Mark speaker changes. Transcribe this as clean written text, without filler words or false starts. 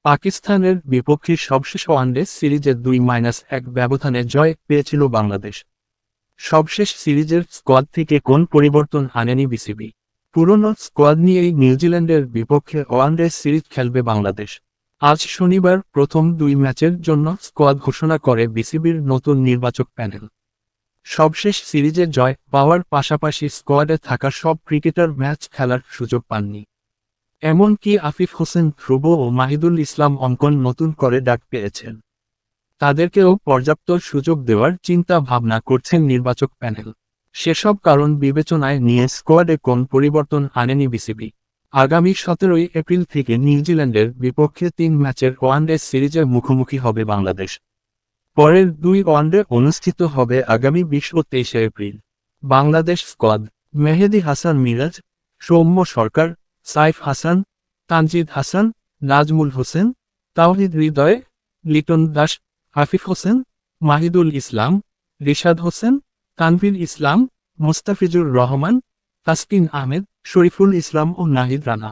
Speaker 1: পাকিস্তানের বিপক্ষে সবশেষ ওয়ানডে সিরিজে 2-1 ব্যবধানে জয় পেয়েছিল বাংলাদেশ। সবশেষ সিরিজের স্কোয়াড থেকে কোন পরিবর্তন আনেনি বিসিবি? পুরনো স্কোয়াড নিয়েই নিউজিল্যান্ডের বিপক্ষে ওয়ানডে সিরিজ খেলবে বাংলাদেশ। আজ শনিবার প্রথম 2 ম্যাচের জন্য স্কোয়াড ঘোষণা করে বিসিবির নতুন নির্বাচক প্যানেল। সবশেষ সিরিজে জয় পাওয়ার পাশাপাশি স্কোয়াডে থাকা সব ক্রিকেটার ম্যাচ খেলার সুযোগ পাননি। এমনকি আফিফ হোসেন ধ্রুব ও মাহিদুল ইসলাম অঙ্কন নতুন করে ডাক পেয়েছেন। তাদেরকেও পর্যাপ্ত সুযোগ দেওয়ার চিন্তা ভাবনা করছেন নির্বাচক প্যানেল। সেসব কারণ বিবেচনায় নিয়ে স্কোয়াডে কোন পরিবর্তন আনেনি বিসিবি। আগামী 17 এপ্রিল থেকে নিউজিল্যান্ডের বিপক্ষে 3 ম্যাচের ওয়ানডে সিরিজে মুখোমুখি হবে বাংলাদেশ। পরের 2 ওয়ানডে অনুষ্ঠিত হবে আগামী 20 ও 23 এপ্রিল। বাংলাদেশ স্কোয়াড: মেহেদী হাসান মিরাজ, সৌম্য সরকার, সাইফ হাসান, তানজিদ হাসান, নাজমুল হোসেন, তাওহিদ হৃদয়, লিটন দাস, আফিফ হোসেন, মাহিদুল ইসলাম, রিশাদ হোসেন, তানভীর ইসলাম, মোস্তাফিজুর রহমান, তাসকিন আহমেদ, শরীফুল ইসলাম ও নাহিদ রানা।